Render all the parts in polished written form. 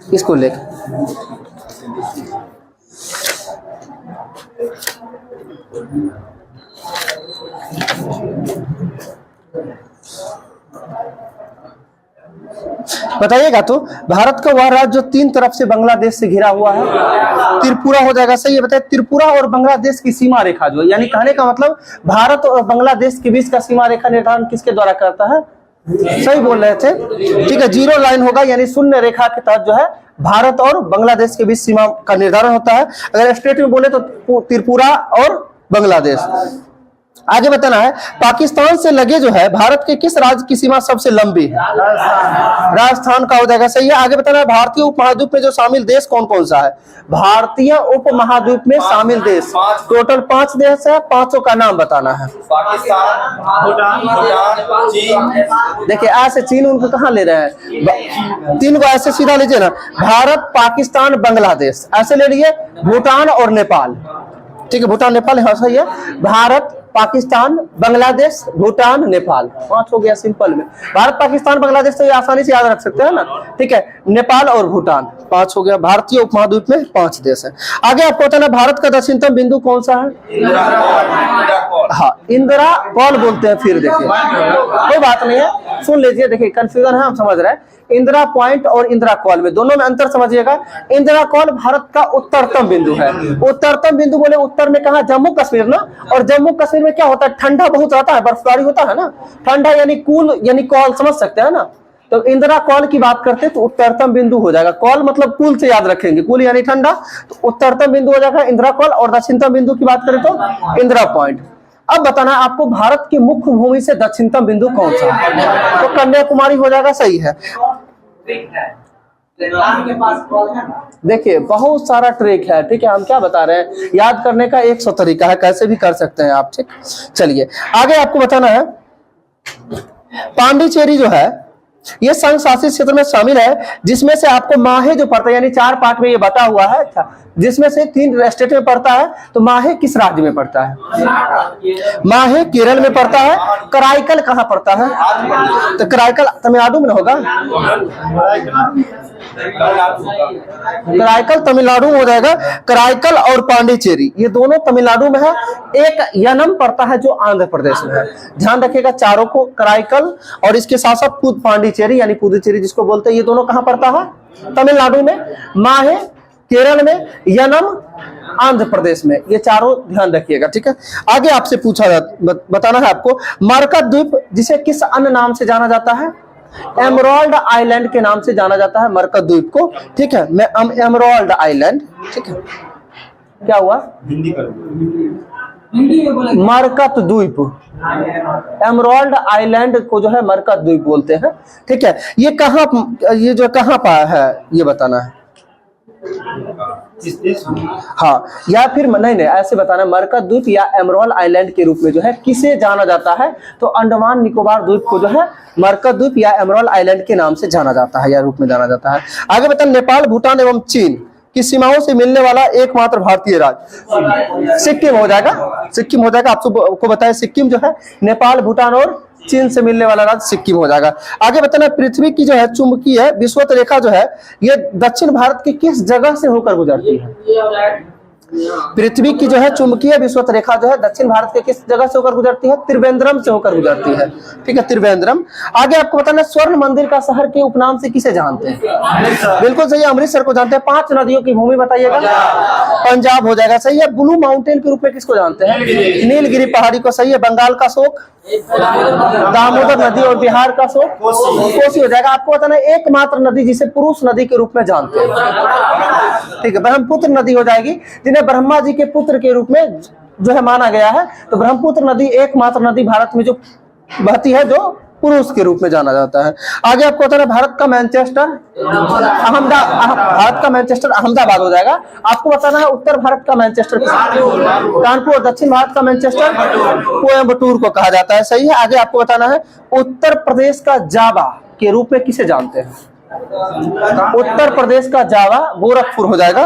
इसको लेकर बताइएगा। तो भारत का वह राज्य जो 3 तरफ से बांग्लादेश से घिरा हुआ है, त्रिपुरा हो जाएगा। सही है, बताइए। त्रिपुरा और बांग्लादेश की सीमा रेखा जो है, यानी कहने का मतलब भारत और बांग्लादेश के बीच का सीमा रेखा निर्धारण किसके द्वारा करता है? सही बोल रहे थे, ठीक है। 0 लाइन होगा, यानी शून्य रेखा के तहत जो है भारत और बांग्लादेश के बीच सीमा का निर्धारण होता है। अगर स्टेट में बोले तो त्रिपुरा और बांग्लादेश। आगे बताना है, पाकिस्तान से लगे जो है भारत के किस राज्य की सीमा सबसे लंबी है? राजस्थान का हो जाएगा। सही है। आगे बताना है, भारतीय उपमहाद्वीप में जो शामिल देश कौन कौन सा है? भारतीय उपमहाद्वीप में शामिल देश टोटल 5 देश है। 5 का नाम बताना है। पाकिस्तान, भूटान, चीन। देखिए ऐसे चीन उनको कहाँ ले रहे हैं? 3 को ऐसे सीधा लीजिए ना, भारत, पाकिस्तान, बांग्लादेश, ऐसे ले लिए। भूटान और नेपाल, ठीक है। भूटान नेपाल, हाँ सही है। भारत, पाकिस्तान, बांग्लादेश, भूटान, नेपाल, 5 हो गया सिंपल में। भारत, पाकिस्तान, बांग्लादेश तो ये आसानी से याद रख सकते हैं ना, ठीक है। नेपाल और भूटान 5 हो गया। भारतीय उपमहाद्वीप में 5 देश है। आगे आपको बताना, भारत का दक्षिणतम बिंदु कौन सा है? हाँ, इंदिरा कॉल बोलते हैं। फिर देखिए कोई बात नहीं है, सुन लीजिए। देखिए कंफ्यूजन है, हम समझ रहे हैं। इंदिरा पॉइंट और इंदिरा कॉल में दोनों में अंतर समझिएगा। इंदिरा कॉल भारत का उत्तरतम बिंदु है। उत्तरतम बिंदु बोले उत्तर में कहा? जम्मू कश्मीर ना। और जम्मू कश्मीर में क्या होता है? ठंडा बहुत रहता है, बर्फबारी होता है ना। ठंडा यानी कूल, यानी कॉल, समझ सकते हैं ना। तो इंदिरा कॉल की बात करते हैं तो उत्तरतम बिंदु हो जाएगा। कॉल मतलब कूल से याद रखेंगे, कूल यानी ठंडा, तो उत्तरतम बिंदु हो जाएगा इंदिरा कॉल। और दक्षिणतम बिंदु की बात करें तो इंदिरा पॉइंट। अब बताना है आपको, भारत की मुख्य भूमि से दक्षिणतम बिंदु कौन सा है? तो कन्याकुमारी हो जाएगा। सही है। देखिए बहुत सारा ट्रिक है, ठीक है। हम क्या बता रहे हैं, याद करने का 100 तरीका है, कैसे भी कर सकते हैं आप, ठीक। चलिए आगे आपको बताना है, पांडिचेरी जो है ये संघ शासित क्षेत्र में शामिल है, जिसमें से आपको माहे जो पड़ता है, यानी 4 पार्ट में ये बटा हुआ है, अच्छा, जिसमें से 3 स्टेट में पड़ता है। तो माहे किस राज्य में पड़ता है? माहे केरल में पड़ता है। कराईकल कहाँ पड़ता है? तो कराईकल तमिलनाडु में होगा। कराईकल तमिलनाडु में हो जाएगा। कराईकल और पांडिचेरी ये दोनों तमिलनाडु में है। एक यनम पड़ता है जो आंध्र प्रदेश में है। ध्यान रखिएगा चारों को, कराईकल और इसके साथ साथ पांडिचेरी यानी पुदुचेरी जिसको बोलते हैं, ये दोनों कहाँ पड़ता है? तमिलनाडु में। माहे केरल में, यनम आंध्र प्रदेश में। ये चारों ध्यान रखिएगा, ठीक है। आगे आपसे पूछा बताना है आपको, मरकत द्वीप जिसे किस अन्य नाम से जाना जाता है? एमराल्ड आइलैंड के नाम से जाना जाता है मरकत द्वीप को, ठीक है। मैं एमराल्ड आइलैंड, ठीक है। क्या हुआ? मरकत द्वीप, एमराल्ड आइलैंड को जो है मरकत द्वीप बोलते हैं, ठीक है। ये कहाँ, ये जो कहाँ पर है ये बताना है। हाँ, या फिर नहीं ऐसे बताना, मरकत द्वीप या एमराल्ड आइलैंड के रूप में जो है किसे जाना जाता है? तो अंडमान निकोबार द्वीप को जो है मरकत द्वीप या एमराल्ड आइलैंड के नाम से जाना जाता है या रूप में जाना जाता है। आगे बताना, नेपाल, भूटान एवं चीन की सीमाओं से मिलने वाला एकमात्र भारतीय राज्य सिक्किम हो जाएगा। सिक्किम हो जाएगा। आपको बताया सिक्किम जो है नेपाल, भूटान और चीन से मिलने वाला राज्य सिक्किम हो जाएगा। आगे बताना, पृथ्वी की जो है चुंबकीय विषुवत रेखा जो है ये दक्षिण भारत की किस जगह से होकर गुजरती है? पृथ्वी की जो है चुंबकीय विषुवत रेखा जो है दक्षिण भारत के किस जगह से होकर गुजरती है? त्रिवेंद्रम से होकर गुजरती है, ठीक है, त्रिवेंद्रम। आगे आपको बताना, स्वर्ण मंदिर का शहर के उपनाम से किसे जानते हैं? बिल्कुल सही है, अमृतसर को जानते हैं। 5 नदियों की भूमि बताइएगा। पंजाब हो जाएगा। सही है। ब्लू माउंटेन के रूप में किसको जानते हैं? नीलगिरी पहाड़ी को। सही है। बंगाल का शोक दामोदर नदी और बिहार का शोक कोसी हो जाएगा। आपको बताना, एकमात्र नदी जिसे पुरुष नदी के रूप में जानते हैं, ठीक है, ब्रह्मपुत्र नदी हो जाएगी, जिन्हें ब्रह्मा जी के पुत्र के रूप में जो है माना गया है। तो ब्रह्मपुत्र नदी एकमात्र नदी भारत में जो बहती है जो पुरुष के रूप में जाना जाता है। आगे आपको बताना, भारत का मैनचेस्टर अहमदाबाद हो जाएगा। आपको बताना है, उत्तर भारत का मैनचेस्टर कानपुर और दक्षिण भारत का मैनचेस्टर कोयम्बटूर को कहा जाता है। सही है। आगे आपको बताना है, उत्तर प्रदेश का जावा के रूप में किसे जानते हैं? उत्तर प्रदेश का जावा गोरखपुर हो जाएगा।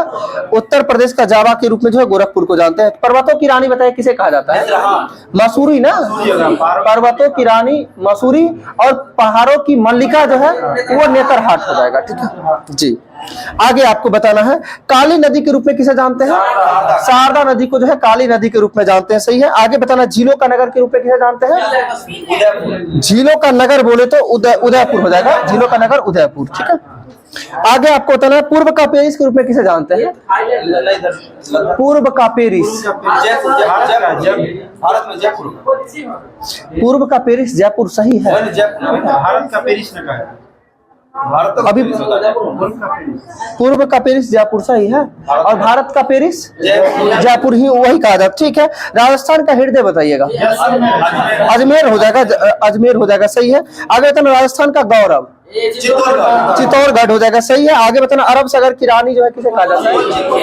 उत्तर प्रदेश का जावा के रूप में जो है गोरखपुर को जानते हैं। पर्वतों की रानी बताइए किसे कहा जाता है? मसूरी ना। पर्वतों की रानी मसूरी और पहाड़ों की मल्लिका जो है वो नेतरहाट हो जाएगा, ठीक है जी। आगे आपको बताना है काली नदी के रूप में किसे जानते हैं? शारदा नदी को जो है काली नदी के रूप में जानते हैं। सही है। आगे बताना झीलों का नगर के रूप में किसे जानते हैं? झीलों का नगर बोले तो उदयपुर हो जाएगा। झीलों का नगर उदयपुर। ठीक है। आगे आपको बताना है पूर्व का पेरिस के रूप में किसे जानते हैं? पूर्व का पेरिस भारत में जयपुर। पूर्व का पेरिस जयपुर। सही है। भारत का पेरिस न कहे। अभी पूर्व का पेरिस जयपुर सही है और भारत का पेरिस जयपुर ही वही कहा जाता। ठीक है। राजस्थान का हृदय बताइएगा। अजमेर हो जाएगा। अजमेर हो जाएगा। सही है। आगे बताना राजस्थान का गौरव चित्तौड़गढ़ हो जाएगा। सही है। आगे बताना अरब सागर की रानी जो है किसे कहा जाता है?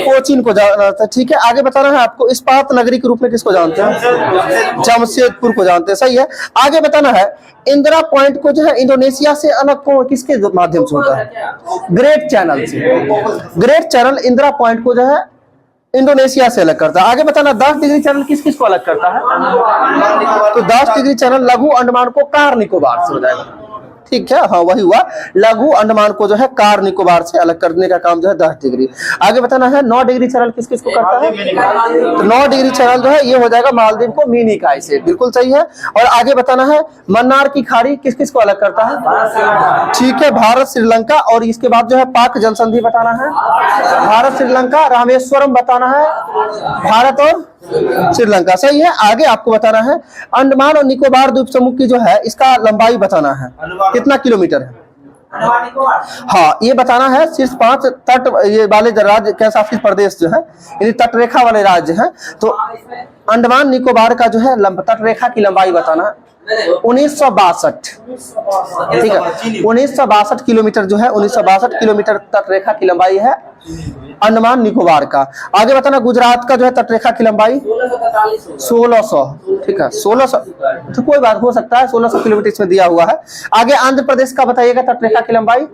कोचीन को जाना जाता है। ठीक है। आगे बताना है आपको इस्पात नगरी के रूप में किसको जानते हैं? जमशेदपुर को जानते हैं। सही है। आगे बताना है इंदिरा पॉइंट को जो है इंडोनेशिया से अलग किसके माध्यम से होता है? ग्रेट चैनल से। ग्रेट चैनल इंदिरा पॉइंट को जो है इंडोनेशिया से अलग करता है। आगे बताना 10 डिग्री चैनल किस किस को अलग करता है? तो 10 डिग्री चैनल लघु अंडमान को कार निकोबार से हो जाएगा। ठीक है। हाँ वही हुआ। लघु अंडमान को जो है कार निकोबार से अलग करने का काम जो है 10 डिग्री। आगे बताना है 9 डिग्री चैनल किस किस को करता है? तो 9 डिग्री चैनल जो है ये हो जाएगा मालदीव को मिनी इकाई से। बिल्कुल सही है। और आगे बताना है मन्नार की खाड़ी किस किस को अलग करता है? ठीक है। भारत श्रीलंका और इसके बाद जो है पाक जल संधि बताना है। भारत श्रीलंका रामेश्वरम बताना है। भारत और श्रीलंका। सही है। आगे आपको बताना है अंडमान और निकोबार द्वीप समूह की जो है इसका लंबाई बताना है कितना किलोमीटर है? हाँ ये बताना है। सिर्फ 5 तट ये वाले राज्य के शासित प्रदेश जो है यानी तटरेखा वाले राज्य हैं। तो अंडमान निकोबार का जो है तटरेखा की लंबाई बताना है 1962। ठीक है। 1962 किलोमीटर जो है 1962 किलोमीटर तटरेखा की लंबाई है अंडमान निकोबार का। आगे बताना गुजरात का जो है तटरेखा की लंबाई 1600। ठीक है। 1600 तो कोई बात हो सकता है 1600 किलोमीटर इसमें दिया हुआ है। आगे आंध्र प्रदेश का बताइएगा तटरेखा की लंबाई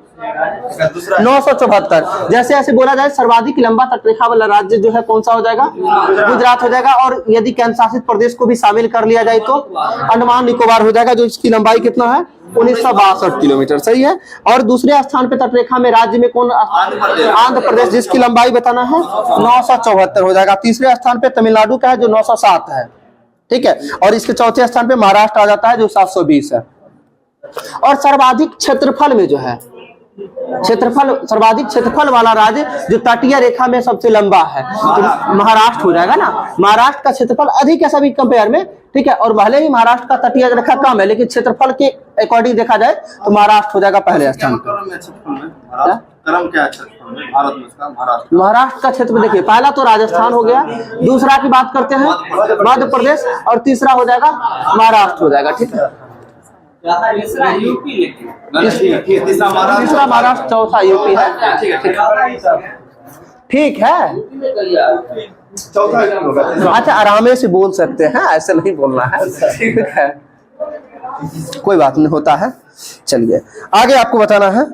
974। जैसे ऐसे बोला जाए सर्वाधिक लंबा तटरेखा वाला राज्य जो है कौन सा हो जाएगा? गुजरात हो जाएगा। और यदि केंद्र शासित प्रदेश को भी शामिल कर लिया जाए तो अंडमान निकोबार हो जाएगा जो इसकी लंबाई कितना है 1962 किलोमीटर। सही है। और दूसरे स्थान पे तटरेखा में राज्य में कौन? आंध्र प्रदेश जिसकी लंबाई बताना है 974 हो जाएगा। तीसरे स्थान पे तमिलनाडु का है जो 907 है। ठीक है। और इसके चौथे स्थान पे महाराष्ट्र आ जाता है जो 720 है। और सर्वाधिक क्षेत्रफल में जो है सर्वाधिक क्षेत्रफल वाला राज्य जो तटीय रेखा में सबसे लंबा है तो महाराष्ट्र हो जाएगा ना। महाराष्ट्र का क्षेत्रफल अधिक है सभी कंपेयर में। ठीक है। और भले ही महाराष्ट्र का तटीय रेखा कम है लेकिन क्षेत्रफल के अकॉर्डिंग देखा जाए तो महाराष्ट्र हो जाएगा पहले स्थान पर। महाराष्ट्र का क्षेत्र देखिए पहला तो राजस्थान हो गया। दूसरा की बात करते हैं मध्य प्रदेश और तीसरा हो जाएगा महाराष्ट्र हो जाएगा। ठीक है। तीसरा महाराष्ट्र चौथा यूपी है। ठीक है। अच्छा आराम से बोल सकते हैं ऐसे नहीं बोलना है। ठीक है। कोई बात नहीं होता है। चलिए आगे आपको बताना है।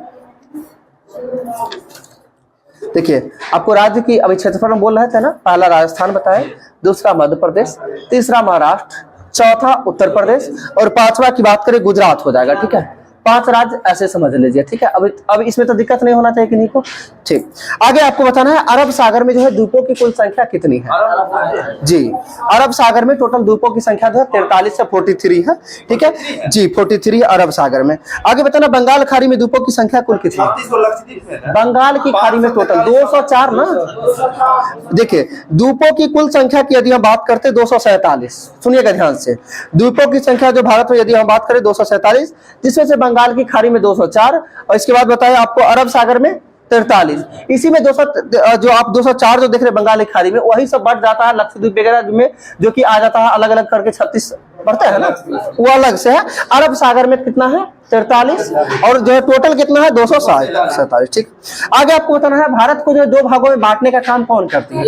देखिए आपको राज्य की अभी क्षेत्रफल बोल रहे थे ना। पहला राजस्थान बताए, दूसरा मध्य प्रदेश, तीसरा महाराष्ट्र, चौथा उत्तर प्रदेश और पांचवा की बात करें गुजरात हो जाएगा। ठीक है। 5 राज्य ऐसे समझ लीजिए। ठीक है। अब इसमें तो दिक्कत नहीं होना चाहिए किन्हीं को। ठीक। आगे आपको बताना है अरब सागर में जो है द्वीपों की कुल संख्या कितनी है? जी अरब सागर में टोटल द्वीपों की संख्या जो है 43 से 43 है। ठीक है जी 43 अरब सागर में। आगे बताना बंगाल खाड़ी में द्वीपों की संख्या कुल कितनी है? बंगाल की खाड़ी में टोटल 204 ना। देखिए द्वीपों की कुल संख्या की यदि हम बात करते हैं 247। सुनिएगा ध्यान से। द्वीपों की संख्या जो भारत में यदि हम बात करें 247 जिसमें से बंगाल की खाड़ी में 204 और इसके बाद बताया आपको अरब सागर में 43। इसी में 200 जो आप 204 जो देख रहे हैं बंगाल की खाड़ी में वही सब बढ़ जाता है लक्षद्वीप वगैरह में जो कि आ जाता है अलग अलग करके 36 बढ़ता है ना वो अलग से है। अरब सागर में कितना है 43 और जो है टोटल कितना है 247। ठीक। आगे आपको बताना है भारत को जो 2 भागों में बांटने का काम कौन करती है?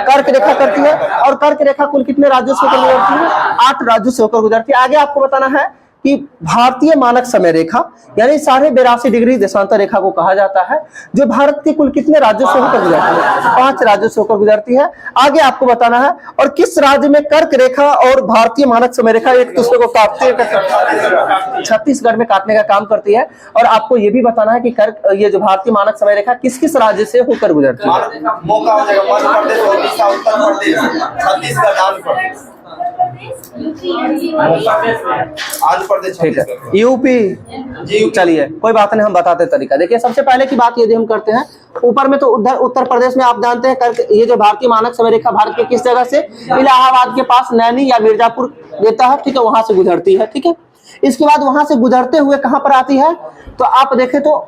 कर्क रेखा करती है। और कर्क रेखा कुल कितने राज्यों से होकर गुजरती है? 8 राज्यों से होकर गुजरती है। आगे आपको बताना है कि भारतीय मानक समय रेखा यानी 82.5 डिग्री देशांतर रेखा को कहा जाता है, जो भारत के कुल कितने राज्यों से होकर गुजरती है? 5 राज्यों से होकर गुजरती है। आगे आपको बताना है और किस राज्य में कर्क रेखा और भारतीय मानक समय रेखा एक दूसरे को काटते हैं? छत्तीसगढ़ में काटने का काम करती है। और आपको यह भी बताना है कि कर्क, ये जो भारतीय मानक समय रेखा किस किस राज्य से होकर गुजरती है? मौका हो जाएगा मध्य प्रदेश, ओडिशा, उत्तर प्रदेश, छत्तीसगढ़, आंध्र प्रदेश, ठीक है, यूपी। चलिए कोई बात नहीं, हम बताते तरीका। देखिए सबसे पहले की बात यदि हम करते हैं, ऊपर में तो उधर उत्तर प्रदेश में आप जानते हैं कर्क, ये जो भारतीय मानक समय रेखा भारत के किस जगह से? इलाहाबाद के पास नैनी या मिर्जापुर देता है, ठीक है, वहां से गुजरती है। ठीक है, इसके बाद वहां से गुजरते हुए कहां पर आती है? तो आप देखें तो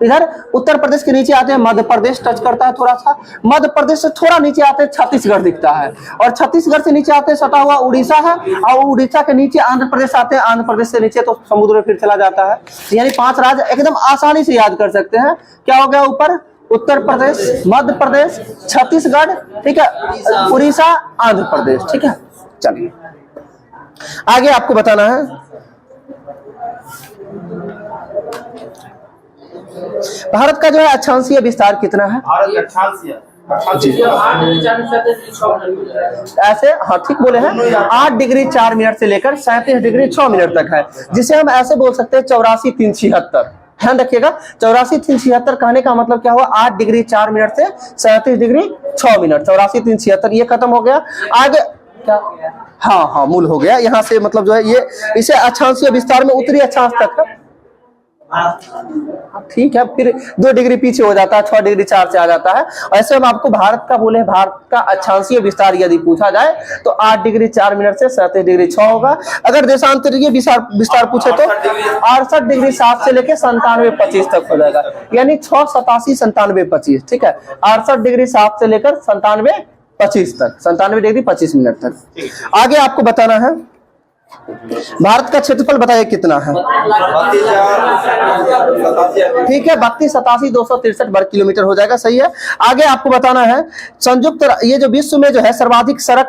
इधर उत्तर प्रदेश के नीचे आते हैं मध्य प्रदेश टच करता है थोड़ा सा, मध्य प्रदेश से थोड़ा नीचे आते हैं छत्तीसगढ़ दिखता है, और छत्तीसगढ़ से नीचे आते हैं सटा हुआ उड़ीसा है, और उड़ीसा के नीचे आंध्र प्रदेश आते हैं, आंध्र प्रदेश से नीचे तो समुद्र में फिर चला जाता है। यानी 5 राज्य एकदम आसानी से याद कर सकते हैं। क्या हो गया? ऊपर उत्तर प्रदेश, मध्य प्रदेश, छत्तीसगढ़, ठीक है, उड़ीसा, आंध्र प्रदेश। ठीक है, चलिए आगे आपको बताना है भारत का जो है अक्षांशीय विस्तार कितना है? भारत अक्षांशीय ऐसे, हाँ ठीक बोले हैं, 8 डिग्री 4 मिनट से लेकर 37 डिग्री 6 मिनट तक है, जिसे हम ऐसे बोल सकते हैं 84-376। ध्यान रखिएगा, 84-376 कहने का मतलब क्या हुआ? 8 डिग्री 4 मिनट से 37 डिग्री 6 मिनट, 84-376 ये खत्म हो गया। आगे क्या? हाँ, मूल हो गया। यहाँ से मतलब जो है ये इसे अक्षांशीय विस्तार में उत्तरी अक्षांश तक है, ठीक है, फिर 2 डिग्री पीछे हो जाता है, 6 डिग्री 4 से आ जाता है। ऐसे हम आपको भारत का बोले, भारत का अक्षांशीय विस्तार यदि पूछा जाए तो 8 डिग्री 4 मिनट से 37 डिग्री 6 होगा। अगर देशांतरीय विस्तार पूछे तो 68 डिग्री 7 से लेके 97-25 तक हो जाएगा, यानी 6, 87, 97, 25। ठीक है, 68 डिग्री 7 से लेकर 97-25 तक, 97 डिग्री 25 मिनट तक। आगे आपको बताना है भारत का क्षेत्रफल बताइए कितना है? ठीक है, 32,87,263 वर्ग किलोमीटर हो जाएगा, सही है। आगे आपको बताना है संयुक्त, ये जो विश्व में जो है सर्वाधिक सड़क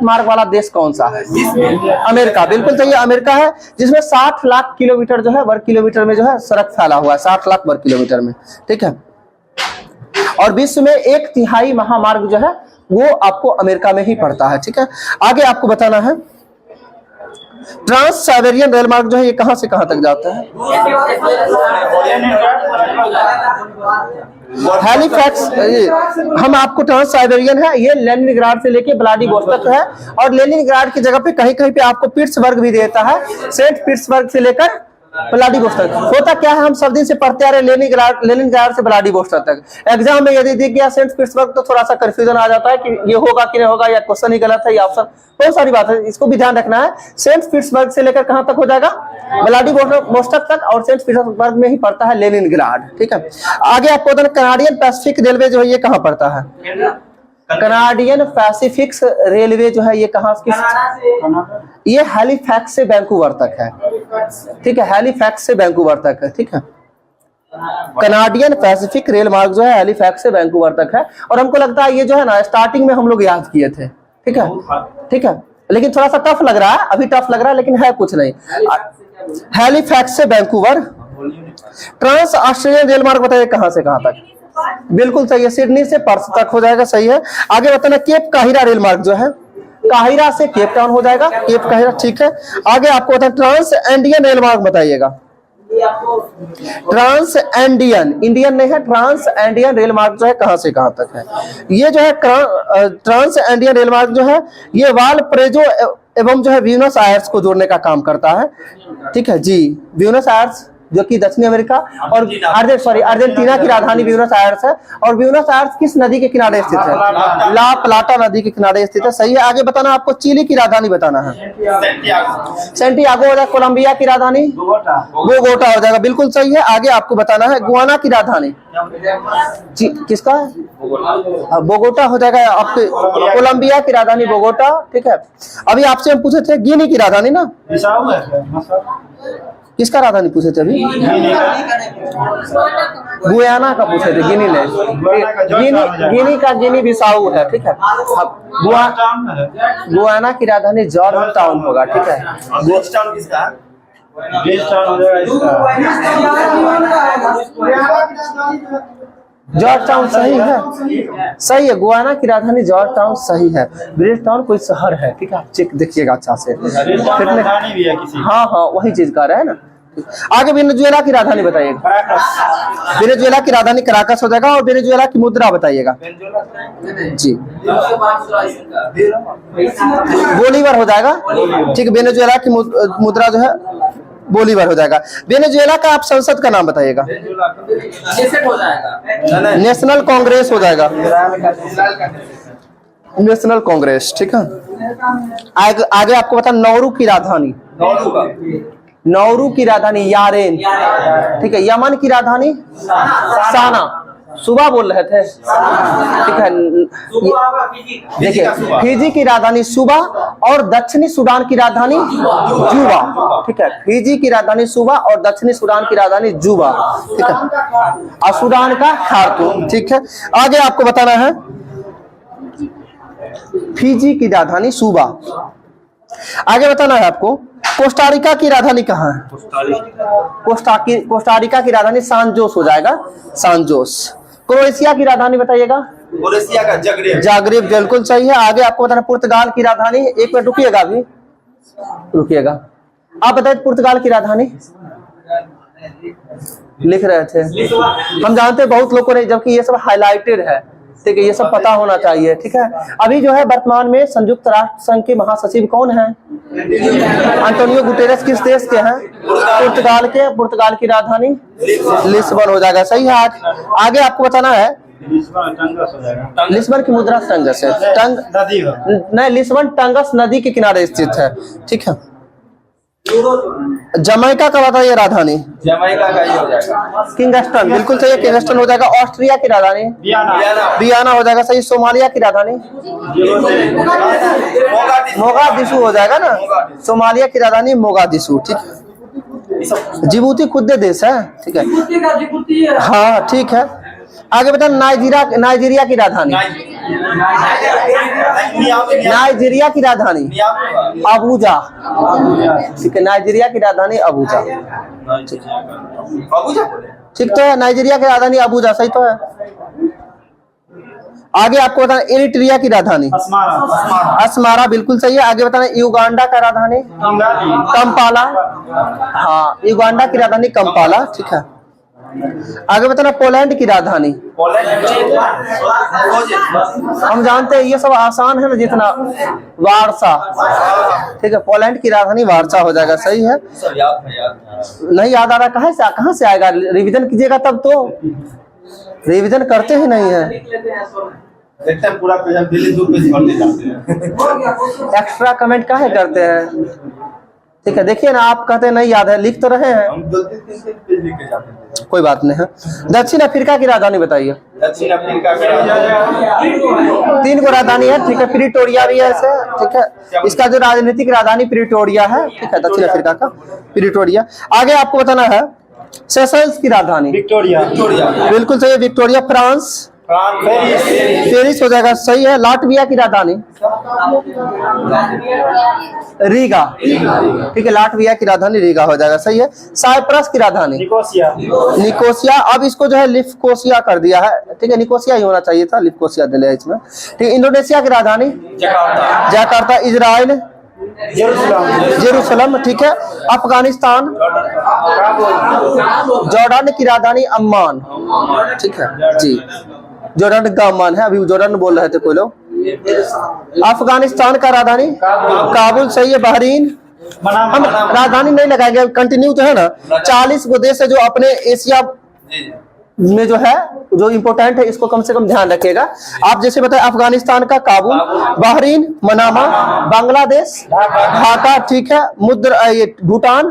मार्ग वाला देश कौन सा है? अमेरिका, बिल्कुल सही है, अमेरिका है, जिसमें 60 लाख किलोमीटर जो है वर्ग किलोमीटर में जो है सड़क फैला हुआ है, 60 लाख वर्ग किलोमीटर में। ठीक है, और विश्व में 1/3 महामार्ग जो है वो आपको अमेरिका में ही पड़ता है। ठीक है, आगे आपको बताना है ट्रांस साइबेरियन रेल मार्ग जो है ये कहां से कहां तक जाता है? हैलिफैक्स, हम आपको ट्रांस साइबेरियन है, ये लेनिनग्राड से लेके व्लादिवोस्तोक है, और लेनिनग्राड की जगह पे कहीं कहीं पे आपको पीट्सबर्ग भी देता है, सेंट पीट्सबर्ग से लेकर व्लादिवोस्तोक। होता क्या है, हम सब दिन से पढ़ते आ रहे लेनिनग्राड से व्लादिवोस्तोक तक। एग्जाम में यदि दिख गया सेंट पीट्सबर्ग तो थोड़ा सा कंफ्यूजन आ जाता है कि ये होगा कि नहीं होगा, या क्वेश्चन ही गलत है या ऑप्शन, बहुत सारी बात है, इसको भी ध्यान रखना है। सेंट पीट्सबर्ग से लेकर कहां तक हो जाएगा? व्लादिवोस्तोक तक, और सेंट पीटर्सबर्ग में ही पड़ता है लेनिनग्राड। ठीक है, आगे आपको बताना कनाडियन पैसिफिक रेलवे जो है ये कहां पड़ता है? कनाडियन पैसिफिक रेलवे जो है ये कहां, ये हैलिफैक्स से वैंकूवर तक है। ठीक है, हैलिफैक्स से वैंकूवर तक है। ठीक है, कनाडियन पैसिफिक रेल मार्ग जो है हैलिफैक्स से वैंकूवर तक है, और हमको लगता है ये जो है ना स्टार्टिंग में हम लोग याद किए थे। ठीक है, ठीक है, लेकिन थोड़ा सा टफ लग रहा है, अभी टफ लग रहा है, लेकिन है कुछ नहीं। हैलिफैक्स से वैंकूवर। ट्रांस ऑस्ट्रेलियन रेल मार्ग बताइए कहां से कहां तक? बिल्कुल सही है, सिडनी से पर्थ तक हो जाएगा, सही है। आगे बताना केप काहिरा रेल मार्ग जो है काहिरा से केप टाउन हो जाएगा, केप काहिरा। ठीक है, आगे आपको बताना ट्रांस एंडियन रेल मार्ग बताइएगा। ट्रांस एंडियन, इंडियन नहीं है, ट्रांस एंडियन रेल मार्ग जो है कहां से कहां तक है? ये जो है ट्रांस एंडियन रेल मार्ग जो है ये वालप्रेजो एवं जो है ब्यूनस आयर्स को जोड़ने का काम करता है। ठीक है जी, ब्यूनस आयर्स जो कि दक्षिण अमेरिका और अर्जेंटीना की राजधानी ब्यूनस आयर्स है, और ब्यूनस आयर्स किस नदी के किनारे स्थित है? ला प्लाटा नदी के किनारे स्थित है, सही है। आगे बताना आपको चिली की राजधानी बताना है। सेंटियागो हो जाएगा, कोलंबिया की राजधानी बोगोटा हो जाएगा, बिल्कुल सही है। आगे आपको बताना है गुआना की राजधानी किसका? बोगोटा हो जाएगा आपके, कोलंबिया की राजधानी बोगोटा। ठीक है, अभी आपसे हम पूछे थे गिनी की राजधानी ना, किसका राजधानी पूछे थे अभी? गुयाना का पूछे थे, गिनी नहीं। गिनी का गिनी बिसाऊ है, ठीक है। अब गुयाना की राजधानी जॉर्ज टाउन होगा, ठीक है। बीच टाउन किसका है? जॉर्ज टाउन सही है, सही है। गुयाना की राजधानी जॉर्ज टाउन सही है। ब्रिज टाउन कोई शहर है, ठीक है, चेक देखिएगा अच्छा से। हाँ हाँ वही चीज कर रहा है ना। आगे वेनेजुएला की राजधानी बताइएगा। वेनेजुएला की राजधानी कराकस हो जाएगा। और वेनेजुएला की मुद्रा बताइएगा जी। बोलीवर हो जाएगा, ठीक है। वेनेजुएला की मुद्रा जो है बोलीवर हो जाएगा। वेनेजुएला का आप संसद का नाम बताइएगा। नेशनल कांग्रेस हो जाएगा, नेशनल कांग्रेस, ठीक है। आगे आपको बता नौरू की राजधानी, नौरू की राजधानी यारेन, ठीक है। यमन की राजधानी साना, सुबह बोल रहे थे, ठीक है। देखिए फिजी की राजधानी सुबा और दक्षिणी सूडान की राजधानी जुबा, ठीक है। फिजी की राजधानी सुबा और दक्षिणी सूडान की राजधानी जुबा, ठीक है। और सूडान का खार्तूम, ठीक है। आगे आपको बताना है फिजी की राजधानी सुबा। आगे बताना है आपको कोस्टारिका की राजधानी कहाँ है? कोस्टारिका की राजधानी सांजोस हो जाएगा, सांजोस। क्रोएशिया की राजधानी बताइएगा। क्रोएशिया का जाग्रेब। जाग्रेब बिल्कुल सही है। आगे आपको बताना पुर्तगाल की राजधानी, एक मिनट रुकिएगा, अभी रुकिएगा। आप बताइए पुर्तगाल की राजधानी लिख रहे थे, हम जानते हैं बहुत लोगों ने, जबकि ये सब हाईलाइटेड है, ठीक है। ये सब पता होना चाहिए, ठीक है। अभी जो है वर्तमान में संयुक्त राष्ट्र संघ के महासचिव कौन है? अंटोनियो गुटेरेस किस देश के हैं? पुर्तगाल के। पुर्तगाल की राजधानी लिस्बन हो जाएगा, सही है। आगे आपको बताना है लिस्बन की मुद्रा टंगस है, नहीं, लिस्बन टंगस नदी के किनारे स्थित है, ठीक है। जमैका का बताइए राजधानी। जमैका का ही हो जाएगा किंगस्टन, बिल्कुल सही है, किंगस्टन हो जाएगा। ऑस्ट्रिया की राजधानी वियना हो जाएगा, सही। सोमालिया की राजधानी मोगादिशु हो जाएगा ना, सोमालिया की राजधानी मोगादिशु, ठीक है। जिबूती खुद देश है, ठीक है, हाँ ठीक है। आगे बता नाइजीरिया की राजधानी, नाइजीरिया की राजधानी अबूजा, ठीक है। नाइजीरिया की राजधानी अबूजा, ठीक तो है। नाइजीरिया की राजधानी अबूजा, सही तो है। आगे आपको बताना एरिट्रिया की राजधानी अस्मारा, बिल्कुल सही है। आगे बताना युगांडा का राजधानी कंपाला, हाँ युगांडा की राजधानी कंपाला, ठीक है। आगे बताना पोलैंड की राजधानी। हम जानते हैं ये सब आसान है ना जितना, वारसा, ठीक है। पोलैंड की राजधानी वारसा हो जाएगा, सही है। नहीं याद आ रहा, कहाँ से आएगा? रिवीजन कीजिएगा तब तो, रिवीजन करते ही नहीं है। पूरा एक्स्ट्रा कमेंट काहे करते हैं, ठीक है। देखिए ना, आप कहते हैं नहीं याद है, लिख तो रहे हैं, हम 2-3 पेज लिख के जाते हैं। कोई बात नहीं है। दक्षिण अफ्रीका की राजधानी बताइए। दक्षिण अफ्रीका का 3 को राजधानी है, ठीक है। प्रिटोरिया भी है ऐसे, ठीक है। इसका जो राजनीतिक राजधानी प्रिटोरिया है, ठीक है, दक्षिण अफ्रीका का प्रिटोरिया। आगे आपको बताना है सेशल्स की राजधानी विक्टोरिया, बिल्कुल सही है, विक्टोरिया। फ्रांस पेरिस हो जाएगा, सही है। लाटविया की राजधानी रीगा, ठीक है। लाटविया की राजधानी रीगा हो जाएगा, सही है। साइप्रस की राजधानी निकोसिया, अब इसको जो है लिफकोसिया कर दिया है, ठीक है। निकोसिया ही होना चाहिए था, लिफकोसिया दिया है इसमें, ठीक है। इंडोनेशिया की राजधानी जकार्ता। इजराइल जेरूसलम, ठीक है। अफगानिस्तान जॉर्डन की राजधानी अम्मान, ठीक है जी। जॉर्डन का अम्मान है, अभी जॉर्डन बोल रहे थे कोई लोग। अफगानिस्तान का राजधानी काबुल, सही है। बहरीन, हम राजधानी नहीं लगाएंगे, कंटिन्यू तो है ना। 40 वो देश है जो अपने एशिया में जो है, जो इम्पोर्टेंट है, इसको कम से कम ध्यान रखिएगा। आप जैसे बताए अफगानिस्तान का काबुल, बहरीन मनामा, बांग्लादेश ढाका, ठीक है। भूटान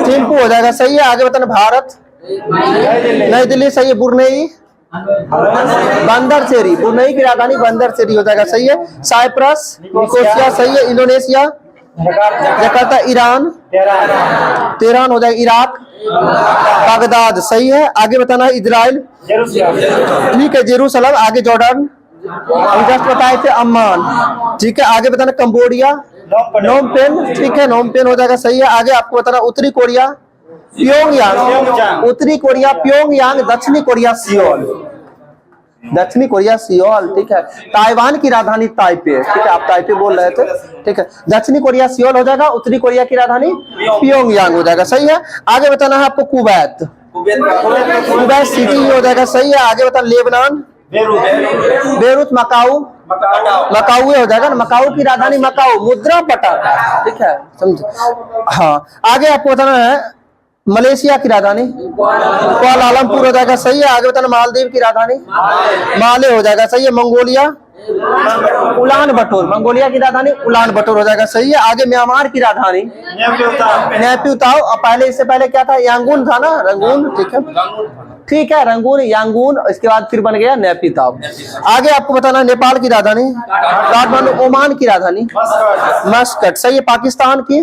थिम्पू हो जाएगा, सही है। आगे बताना भारत नई दिल्ली, सही है। बुरनेई बंदरचेरी, बुरनेई की राजधानी बंदरचेरी हो जाएगा, सही है। साइप्रस निकोसिया, सही है। इंडोनेशिया जकार्ता ईरान, तेहरान हो जाएगा इराक, बगदाद सही है। आगे बताना है इजराइल, ठीक है जेरूसलम, आगे जॉर्डन, हम जस्ट बताए थे अम्मान, ठीक है। आगे बताना कंबोडिया, नोम पेन, ठीक है नोम पेन हो जाएगा सही है। आगे आपको बताना उत्तरी कोरिया प्योंगयांग, उत्तरी कोरिया प्योंगयांग, दक्षिणी कोरिया सियोल, दक्षिणी कोरिया सियोल, ठीक है। ताइवान की राजधानी ताइपे, ठीक है आप ताइपे बोल रहे थे, ठीक है। दक्षिणी कोरिया सियोल हो जाएगा, उत्तरी कोरिया की राजधानी प्योंगयांग हो जाएगा सही है। आगे बताना है आपको कुवैत, कुवैत सिटी हो जाएगा सही है। आगे बताना लेबनान, बेरूत, मकाऊ, मकाऊ हो जाएगा ना, मकाऊ की राजधानी मकाऊ, मुद्रा पटाखा, ठीक है समझे। हाँ आगे आपको बताना है मलेशिया की राजधानी कुआलालंपुर हो जाएगा सही है। आगे बताना मालदीव की राजधानी माले हो जाएगा सही है। मंगोलिया उलान बटोर, मंगोलिया की राजधानी उलान बटोर हो जाएगा सही है। आगे म्यांमार की राजधानी नेपिताओ, और पहले इससे पहले क्या था यांगून था ना, रंगून, ठीक है ठीक है रंगून यांगून, इसके बाद फिर बन गया नेपिताओ। आगे आपको बताना नेपाल की राजधानी काठमांडू, ओमान की राजधानी मस्कट सही है। पाकिस्तान की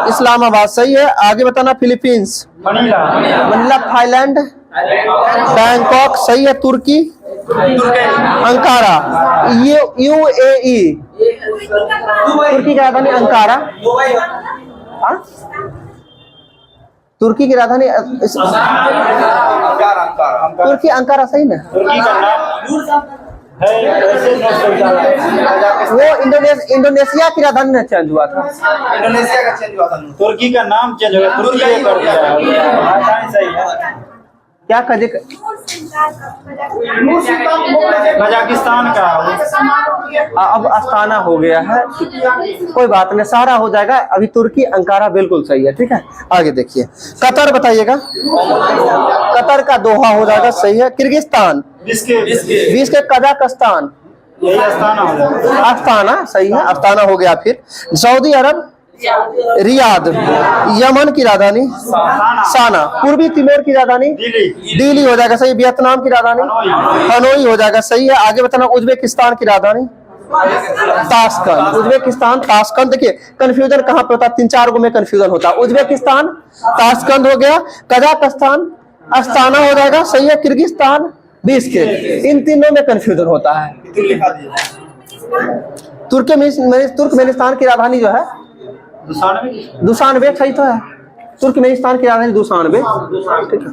इस्लामाबाद सही है। आगे बताना फिलीपींस मनीला, थाईलैंड बैंकॉक सही है। तुर्की अंकारा, UAE, तुर्की की राजधानी अंकारा, तुर्की की राजधानी तुर्की अंकारा सही ना। वो इंडोनेशिया की राजधानी में चेंज हुआ था, इंडोनेशिया का चेंज हुआ था, तुर्की का नाम चेंज हो गया, तुर्की कर दिया, सही है। क्या कजे कजाकिस्तान का अब अस्ताना हो गया है, कोई बात नहीं सारा हो जाएगा। अभी तुर्की अंकारा बिल्कुल सही है, ठीक है। आगे देखिए कतर बताइएगा, कतर का दोहा हो जाएगा सही है। किर्गिस्तान, बिश्केक, कजाकिस्तान, यही अस्ताना हो जाएगा, अस्ताना सही है, अस्ताना हो गया। फिर सऊदी अरब रियाद, यमन की राजधानी साना, पूर्वी तिमोर की राजधानी दिल्ली हो जाएगा सही। वियतनाम की राजधानी हनोई हो जाएगा सही है। आगे बताना उज्बेकिस्तान की राजधानी ताशकंद, उज्बेकिस्तान ताशकंद। देखिए कंफ्यूजन कहाँ पे होता है, 3-4 गो में कंफ्यूजन होता है। उज्बेकिस्तान ताशकंद हो गया, कजाकिस्तान अस्ताना हो जाएगा सही है। किर्गिस्तान बिश्केक, इन तीनों में कंफ्यूजन होता है। तुर्कमेनिस्तान की राजधानी जो है दुशानबे सही तो है, तुर्कमेनिस्तान की राजधानी दुशानबे, ठीक है।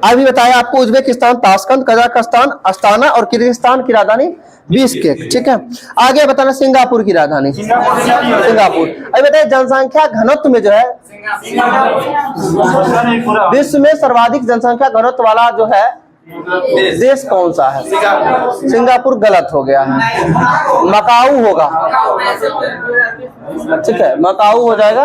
अभी बताया आपको उज्बेकिस्तान ताशकंद, कजाकिस्तान अस्ताना और किर्गिस्तान की राजधानी बिश्केक, ठीक है। आगे बताना सिंगापुर की राजधानी सिंगापुर। अभी बताइए जनसंख्या घनत्व में जो है विश्व में सर्वाधिक जनसंख्या घनत्व वाला जो है देश कौन सा है? सिंगापुर गलत हो गया है, मकाऊ होगा, ठीक है मकाऊ हो जाएगा।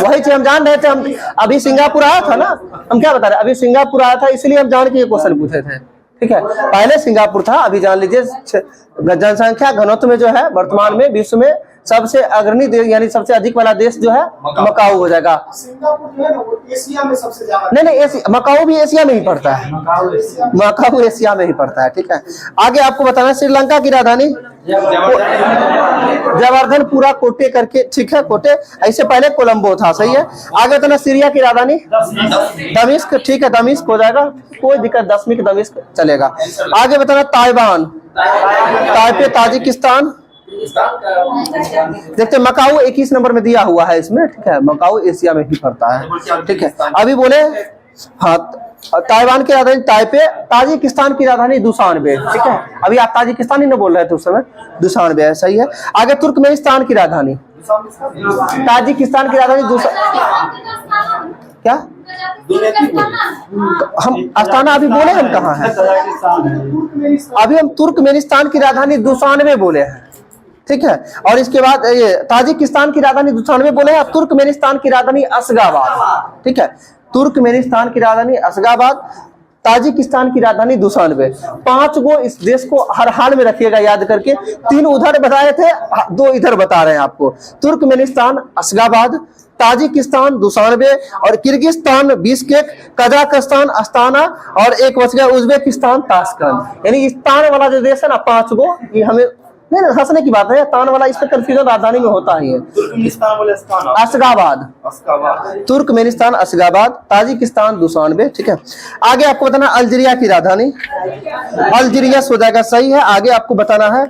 वही चीज हम जान रहे थे, हम अभी सिंगापुर आया था ना, हम क्या बता रहे अभी सिंगापुर आया था इसलिए हम जान के ये क्वेश्चन पूछे थे, ठीक है। पहले सिंगापुर था, अभी जान लीजिए जनसंख्या घनत्व में जो है वर्तमान में विश्व में सबसे अग्रणी देश यानी सबसे अधिक वाला देश जो है मकाऊ हो जाएगा। सिंगापुर जो है ना वो एशिया में सबसे ज्यादा, नहीं मकाऊ भी एशिया में ही पड़ता है, मकाऊ एशिया में ही पड़ता है, ठीक है। आगे आपको बताना श्रीलंका की राजधानी जवर्धनपुरा कोटे करके, ठीक है कोटे, ऐसे पहले कोलंबो था, सही है। आगे बताना सीरिया की राजधानी दमिश्क, ठीक है दमिश्क हो जाएगा, कोई दिक्कत दमिश्क दमिश्क चलेगा। आगे बताना ताइवान, ताइपे ताजिकिस्तान, देखते मकाऊ 21 नंबर में दिया हुआ है इसमें, ठीक है मकाऊ एशिया में ही पड़ता है, ठीक है। अभी बोले हाँ ताइवान की राजधानी ताइपे, ताजिकिस्तान की राजधानी दुशानबे, ठीक है। अभी आप ताजिकिस्तान ही ना बोल रहे थे उस समय, दुशानबे है, सही है। आगे तुर्कमेनिस्तान की राजधानी, ताजिकिस्तान की राजधानी क्या हम अस्ताना अभी बोले हम कहाँ है, अभी हम तुर्कमेनिस्तान की राजधानी दुशानबे बोले हैं, ठीक है। और इसके बाद ये ताजिकिस्तान की राजधानी दुशानबे बोले हैं, तुर्कमेनिस्तान की राजधानी अशगाबाद, ठीक है तुर्कमेनिस्तान की राजधानी अशगाबाद, ताजिकिस्तान की राजधानी दुशानबे। 5 गो इस देश को हर हाल में रखिएगा याद करके, 3 उधर बताए थे 2 इधर बता रहे हैं आपको। तुर्कमेनिस्तान अशगाबाद, ताजिकिस्तान दुशानबे और किर्गिस्तान बिश्केक, कजाकिस्तान अस्ताना और एक बच गया उज्बेकिस्तान ताशकंद। यानी स्थान वाला जो देश है ना 5 गो, ये हमें नहीं नहीं, हंसने की बात है, तान वाला, इस पे कंफ्यूजन राजधानी में होता ही है। Turkmenistan Balochistan Ashgabat, Ashgabat, Turkmenistan Ashgabat, Tajikistan Dushanbe, ठीक है। आगे आपको बताना अल्जीरिया की राजधानी, अल्जीरिया हो जाएगा, सही है। आगे आपको बताना है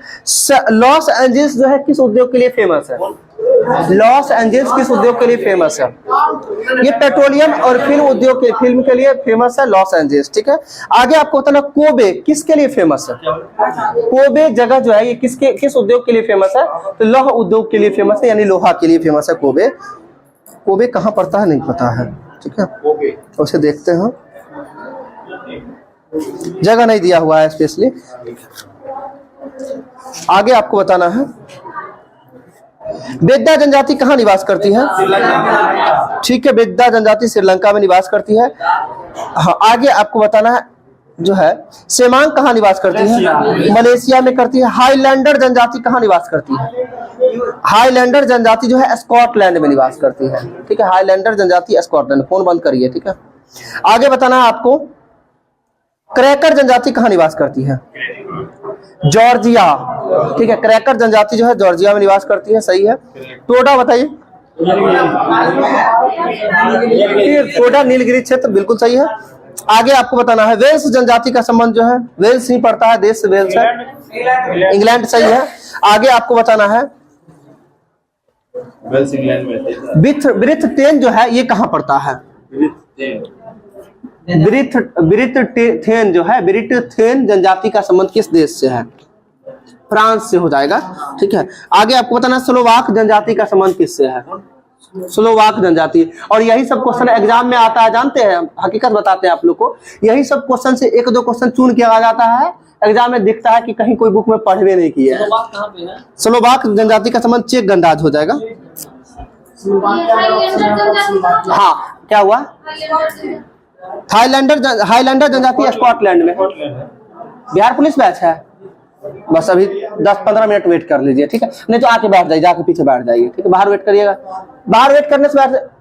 लॉस एंजल्स जो है किस उद्योग के लिए फेमस है? लॉस एंजल्स किस उद्योग के लिए फेमस है? ये पेट्रोलियम और फिल्म के लिए फेमस है लॉस एंजल्स, ठीक है। आगे आपको बताना कोबे किसके लिए फेमस है? कोबे जगह जो है ये किस उद्योग के लिए फेमस है? तो लौह उद्योग के लिए फेमस है, यानी लोहा के लिए फेमस है कोबे। कोबे कहाँ पड़ता है नहीं पता है, ठीक है, उसे देखते हैं, जगह नहीं दिया हुआ है स्पेशली। आगे आपको बताना है बेद्दा जनजाति कहाँ निवास करती है? ठीक है, बेद्दा जनजाति श्रीलंका में निवास करती है। हाँ, आगे आपको बताना है जो है सेमांग कहाँ निवास करती है? मलेशिया में करती है। हाईलैंडर जनजाति कहाँ निवास करती है? हाईलैंडर जनजाति जो है स्कॉटलैंड में निवास करती है, ठीक है। हाईलैंडर जनजाति स्कॉटलैंड, फोन बंद करिए, ठीक है। आगे बताना है आपको क्रैकर जनजाति कहाँ निवास करती है? जॉर्जिया, ठीक है। क्रैकर जनजाति जो है जॉर्जिया में निवास करती है, सही है। टोडा बताइए, टोडा नीलगिरी क्षेत्र, बिल्कुल सही है। आगे आपको बताना है वेल्स जनजाति का संबंध जो है, वेल्स ही पड़ता है, देश वेल्स है, इंग्लैंड, सही है। आगे आपको बताना है वेल्स इंग्लैंड में। ब्रिथटेन जो है ये कहाँ पड़ता है? ब्रिथटेन जो है, ब्रिथटेन जनजाति का संबंध किस देश से है? फ्रांस से हो जाएगा, ठीक है। आगे आपको बताना स्लोवाक जनजाति का संबंध किससे है? स्लोवाक जनजाति। और यही सब क्वेश्चन एग्जाम में आता है, जानते हैं, हकीकत बताते हैं आप लोग को, यही सब क्वेश्चन से एक दो क्वेश्चन चुन के आ जाता है, एग्जाम में दिखता है कि कहीं कोई बुक में पढ़वे नहीं किया है। स्लोवाक जनजाति का संबंध चेक गणराज्य हो जाएगा। हाँ, क्या हुआ? हाईलैंडर जनजाति स्कॉटलैंड में। बिहार पुलिस बैच है, बस अभी 10-15 मिनट वेट कर लीजिए, ठीक है। नहीं तो आके बैठ जाइए, जाके पीछे बैठ जाइए, ठीक है। बाहर वेट करिएगा, बाहर वेट करने से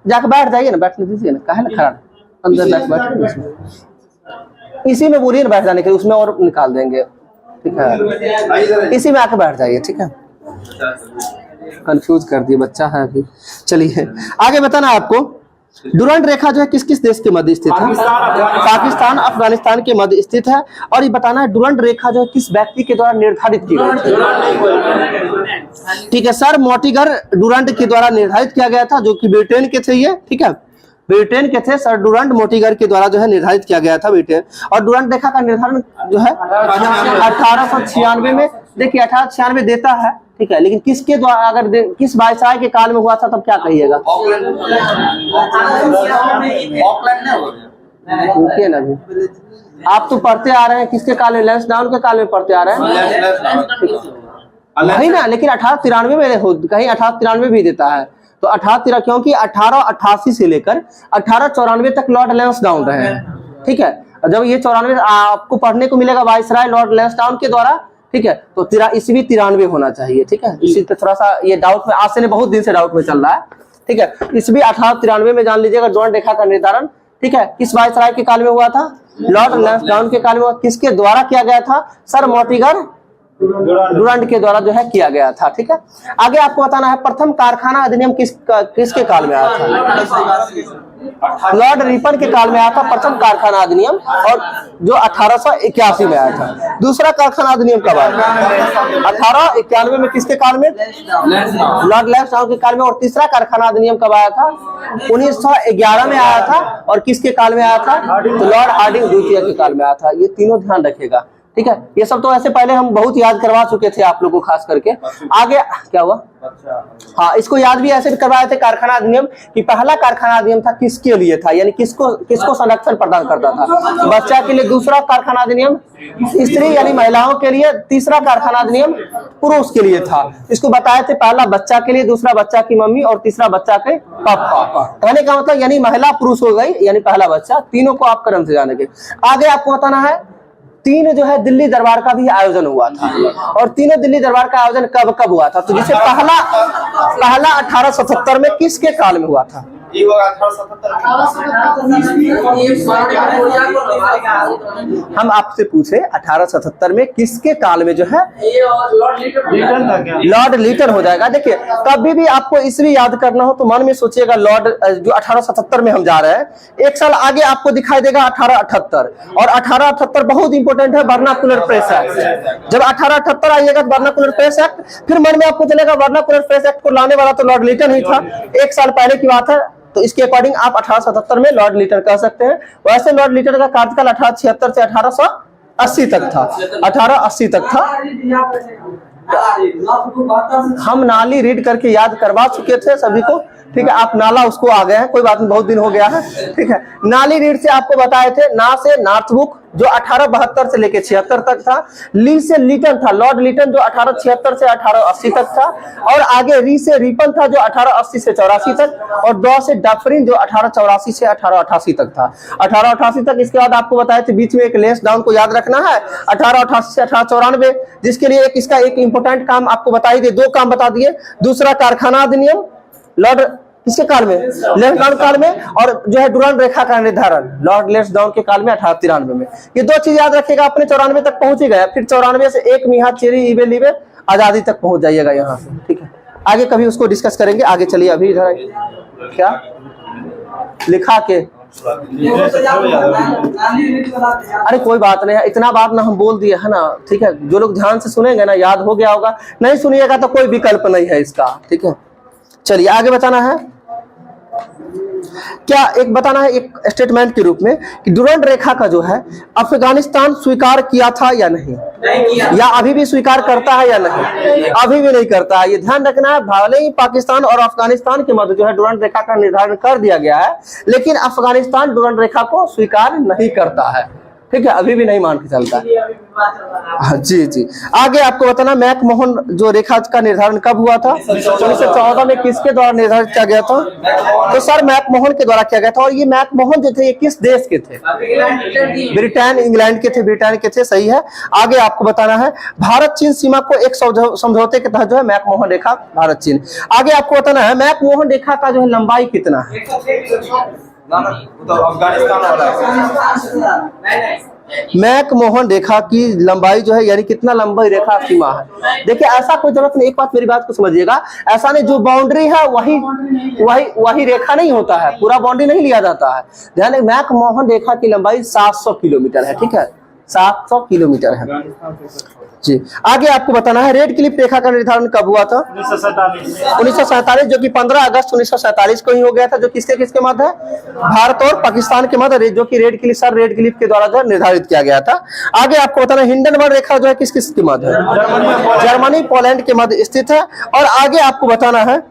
जाके बैठ जाइए ना, बैठने दीजिए ना, काहे ना खड़ा अंदर बैठ, इसी में बोलिए ना बैठ जाने के लिए, उसमें और निकाल देंगे, ठीक है। इसी में आके बैठ जाइए, ठीक है। कंफ्यूज कर दिए, बच्चा है अभी। चलिए आगे बताना आपको डुरंड रेखा जो है किस किस देश के मध्य स्थित है? पाकिस्तान अफगानिस्तान के मध्य स्थित है। और ये बताना है डुरंड रेखा जो है किस व्यक्ति के द्वारा निर्धारित की गई थी? ठीक है, सर मोटिगर डुरंड के द्वारा निर्धारित किया गया था, जो कि ब्रिटेन के थे ये, ठीक है, ब्रिटेन के थे सर डुरंड मोटिगर के द्वारा जो है निर्धारित किया गया था ब्रिटेन। और डुरंड रेखा का निर्धारण जो है 1896 में, देखिए 1896 देता है, ठीक है, लेकिन किसके द्वारा, अगर किस वायसराय के काल में हुआ था तब क्या कहिएगा? रुकिए ना, अभी आप तो पढ़ते आ रहे हैं, किसके काल में? लैंसडाउन के काल में पढ़ते आ रहे हैं, नहीं ना, लेकिन 1893 में कहीं 1893 भी देता है, तो 1893 क्योंकि 1888 से लेकर 1894 तक लॉर्ड लैंसडाउन रहे, ठीक है। जब ये 94 आपको पढ़ने को मिलेगा वायसराय लॉर्ड लैंसडाउन के द्वारा, ठीक है, तो ईस्वी 93 होना चाहिए, ठीक है। इसी पे थोड़ा सा ये डाउट में आज से नहीं, बहुत दिन से डाउट में चल रहा है, ठीक है। ईस्वी 1893 में जान लीजिएगा डुरंड रेखा का निर्धारण, ठीक है, किस वायसराय के काल में हुआ था? लॉर्ड लैंसडाउन के काल में। किसके द्वारा किया गया था? सर मोटिगर डुरंड के द्वारा जो है किया गया था, ठीक है। आगे आपको बताना है प्रथम कारखाना अधिनियम किसके काल में आया था? लॉर्ड रिपन के काल में आया था प्रथम कारखाना अधिनियम, और जो 1881 में आया था। दूसरा कारखाना अधिनियम कब आया था? 1891 में। किसके काल में? लॉर्ड लैंसडाउन के काल में। और तीसरा कारखाना अधिनियम कब आया था? 1911 में आया था। और किसके काल में आया था? तो लॉर्ड हार्डिंग द्वितीय के काल में आया था। ये तीनों ध्यान रखिएगा, ठीक है। ये सब तो ऐसे पहले हम बहुत याद करवा चुके थे आप लोगों को, खास करके। आगे क्या हुआ? हाँ, इसको याद भी ऐसे भी करवाए थे कारखाना अधिनियम कि पहला कारखाना अधिनियम था किसके लिए था, यानी किसको संरक्षण प्रदान करता था? बच्चा के लिए। दूसरा कारखाना अधिनियम स्त्री यानी महिलाओं के लिए। तीसरा कारखाना अधिनियम पुरुष के लिए था। इसको बताए थे, पहला बच्चा के लिए, दूसरा बच्चा की मम्मी, और तीसरा बच्चा के पापा। कहने का मतलब यानी महिला पुरुष हो गई, यानी पहला बच्चा। तीनों को आप क्रम से जानेंगे। आगे आपको बताना है 3 जो है दिल्ली दरबार का भी आयोजन हुआ था। और तीनों दिल्ली दरबार का आयोजन कब कब हुआ था? तो जिसे पहला 1877 में किसके काल में हुआ था? डी होगा 1877 हम आपसे पूछे 1877 में किसके काल में जो है रिटर्न था क्या? लॉर्ड लीटन हो जाएगा। देखिए कभी भी आपको ईस्वी याद करना हो तो मन में सोचिएगा लॉर्ड जो 1877 में हम जा रहे हैं, एक साल आगे आपको दिखाई देगा 1878, और 1878 बहुत इंपॉर्टेंट है, वर्नाकुलर प्रेस एक्ट। जब 1878 आइएगा तो वर्नाकुलर प्रेस एक्ट, फिर मन में आपको चलेगा वर्नाकुलर प्रेस एक्ट को लाने वाला तो लॉर्ड लीटन ही था, एक साल पहले की बात है, तो इसके अकॉर्डिंग आप 1877 में लॉर्ड लीटन कह सकते हैं। वैसे लॉर्ड लीटन का कार्यकाल 1876 से 1880 तक था, 1880 तक था। हम नाली रीड करके याद करवा चुके थे सभी को, ठीक है, आप नाला उसको आ गए हैं, कोई बात नहीं, बहुत दिन हो गया है, ठीक है। नाली रीड से आपको बताए थे, ना से नॉर्थ बुक जो 1872 से लेके 76 तक था, ली से लीटन था, लॉर्ड लीटन जो 1876 से 1880 तक था, और आगे री से रिपन था जो 1880 से 84 तक, और दो से डफरिन जो 1884 से 1888 तक था, 1888 तक। इसके बाद आपको बताए थे बीच में एक लेस डाउन को याद रखना है, 1888 से 1894, जिसके लिए इसका एक इंपॉर्टेंट काम आपको बताई दे, दो काम बता दिए। दूसरा कारखाना अधिनियम लॉर्ड किसके काल में, लेस्डाउन काल में, और जो है डुरंड रेखा का निर्धारण लॉर्ड लेस्डाउन के काल में 1893 में। ये दो चीज याद रखिएगा, अपने 94 तक पहुंच ही गए, फिर 94 से एक मिहा चेरी इवे लिवे आजादी तक पहुंच जाइएगा यहाँ से, ठीक है। आगे कभी उसको डिस्कस करेंगे, आगे चलिए। अभी इधर क्या लिखा के, अरे कोई बात नहीं है, इतना बात ना हम बोल दिए है ना, ठीक है। जो लोग ध्यान से सुनेंगे ना याद हो गया होगा, नहीं सुनिएगा तो कोई विकल्प नहीं है इसका, ठीक है। चलिए आगे बताना है क्या, एक बताना है एक स्टेटमेंट के रूप में कि डुरंड रेखा का जो है अफगानिस्तान स्वीकार किया था या नहीं, या अभी भी स्वीकार करता है या नहीं, अभी भी नहीं करता है। ये ध्यान रखना है, भले ही पाकिस्तान और अफगानिस्तान के मध्य जो है डुरंड रेखा का निर्धारण कर दिया गया है, लेकिन अफगानिस्तान डुरंड रेखा को स्वीकार नहीं करता है, ठीक है, अभी भी नहीं मान के चलता है। जी जी। आगे आपको बताना मैकमोहन जो रेखा का निर्धारण कब हुआ था, 1914 में किसके द्वारा निर्धारित किया गया था, तो सर मैकमोहन के द्वारा किया गया था। और ये मैकमोहन जो थे ये किस देश के थे, ब्रिटेन इंग्लैंड के थे, ब्रिटेन के थे, सही है। आगे आपको बताना है भारत चीन सीमा को एक समझौते के तहत जो है मैकमोहन रेखा भारत चीन। आगे आपको बताना है मैकमोहन रेखा का जो है लंबाई कितना है, तो अफगानिस्तान वाला मैकमोहन रेखा की लंबाई जो है यानी कितना लंबाई रेखा सीमा है। देखिए ऐसा कोई जरूरत नहीं, एक बात मेरी बात को समझिएगा, ऐसा नहीं जो बाउंड्री है वही रेखा नहीं होता है, पूरा बाउंड्री नहीं लिया जाता है। ध्यान रखिए मैकमोहन रेखा की लंबाई 700 किलोमीटर है, ठीक है, 700 किलोमीटर है जी। आगे आपको बताना है रेड क्लिफ रेखा का निर्धारण कब हुआ था, 1947, जो कि 15 अगस्त 1947 को ही हो गया था, जो किसके किसके मध्य है, भारत और पाकिस्तान के मध्य, जो कि रेड क्लिफ के द्वारा जो निर्धारित किया गया था। आगे आपको बताना है हिंडनबर्ग रेखा जो है किस किस के मध्य है, जर्मनी पोलैंड के मध्य स्थित है। और आगे आपको बताना है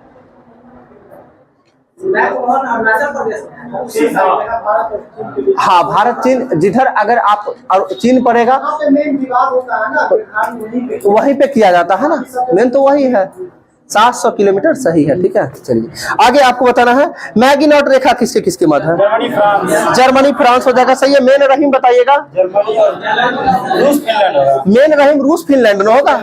हाँ भारत चीन, जिधर अगर आप चीन पड़ेगा तो वहीं पे किया जाता है ना, मेन तो वही है, 700 किलोमीटर सही है, ठीक है। चलिए आगे आपको बताना है मैगिनॉट रेखा किसके किसके मध्य है, जर्मनी फ्रांस हो जाएगा, सही है। मेन रहीम बताइएगा, मेन रहीम रूस फिनलैंड में होगा,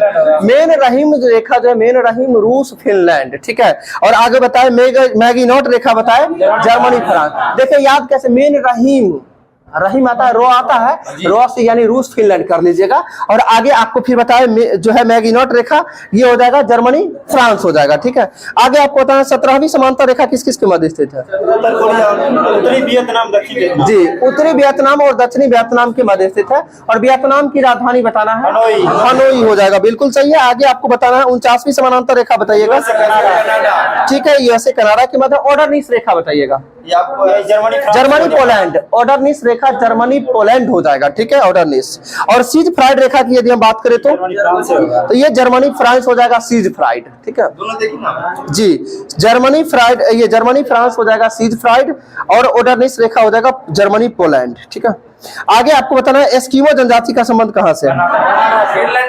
मेन रहीम रेखा जो है मेन रहीम रूस फिनलैंड, ठीक है। और आगे बताए मैगिनॉट रेखा बताए जर्मनी फ्रांस। देखिए याद कैसे, मेन रहीम रहीम आता है, रो आता है, रो से यानी रूस फिनलैंड कर लीजिएगा। और आगे आपको फिर बताए जो है मैगिनॉट रेखा ये हो जाएगा जर्मनी फ्रांस हो जाएगा, ठीक है। आगे आपको बताना 17वीं समांतर रेखा किस किस के मध्य स्थित है, उत्तरी वियतनाम, दक्षिण वियतनाम जी, उत्तरी वियतनाम और दक्षिणी वियतनाम के मध्य स्थित है। और वियतनाम की राजधानी बताना है हनोई हो जाएगा, बिल्कुल सही है। आगे आपको बताना है 49वीं समानांतर रेखा बताइएगा, ठीक है, यूएसए कनाडा के मध्य। ऑर्डरनीस रेखा बताइएगा, जर्मनी पोलैंड, ऑर्डरनीस रेखा जर्मनी पोलैंड हो जाएगा, ठीक है, ऑर्डरनीस। और सीज फ्राइड रेखा की यदि हम बात करें तो ये जर्मनी फ्रांस हो जाएगा सीज फ्राइड, ठीक है जी, जर्मनी फ्राइड, ये जर्मनी फ्रांस हो जाएगा सीज फ्राइड, और ऑर्डरनीस रेखा हो जाएगा जर्मनी पोलैंड, ठीक है। आगे आपको बताना है एस्किमो जनजाति का संबंध कहां से है,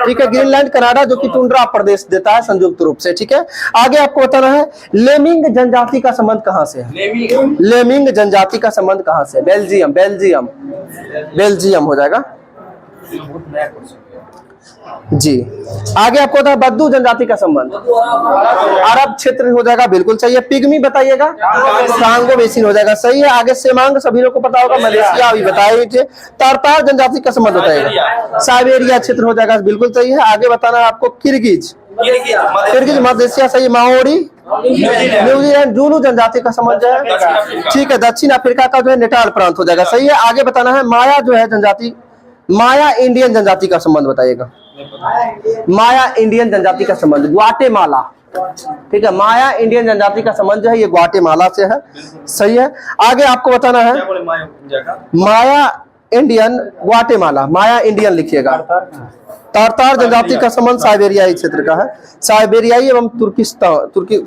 ठीक है, ग्रीनलैंड कनाडा, जो कि टुंड्रा प्रदेश देता है संयुक्त रूप से, ठीक है। आगे आपको बताना है लेमिंग जनजाति का संबंध कहां से है, लेमिंग जनजाति का संबंध कहां से, बेल्जियम, बेल्जियम, बेल्जियम हो जाएगा। जी। आगे आपको होता है बद्दू जनजाति का संबंध, अरब क्षेत्र हो जाएगा, बिल्कुल सही है। पिग्मी बताइएगा, सांगो बेसिन हो जाएगा, सही है। आगे सेमांग सभी लोग को पता होगा, मलेशिया अभी बताया ही थे। तारतार जनजाति का संबंध बताइएगा, साइबेरिया क्षेत्र हो जाएगा, बिल्कुल सही है। आगे बताना है आपको किर्गिज, किर्गिज मध्य एशिया, सही। माओरी न्यूजीलैंड, जूलू जनजाति का संबंध जो है, ठीक है। दक्षिण अफ्रीका का जो है नेटाल प्रांत हो जाएगा, सही है। आगे बताना है माया जो है जनजाति, माया इंडियन जनजाति का संबंध बताइएगा, माया इंडियन जनजाति का संबंध ग्वाटेमाला, ठीक है। माया इंडियन जनजाति का संबंध जो है ये ग्वाटेमाला से है, सही है। आगे आपको बताना है माया इंडियन ग्वाटेमाला, माया इंडियन लिखिएगा। तारतार जनजाति का संबंध साइबेरियाई क्षेत्र का है, साइबेरियाई एवं तुर्की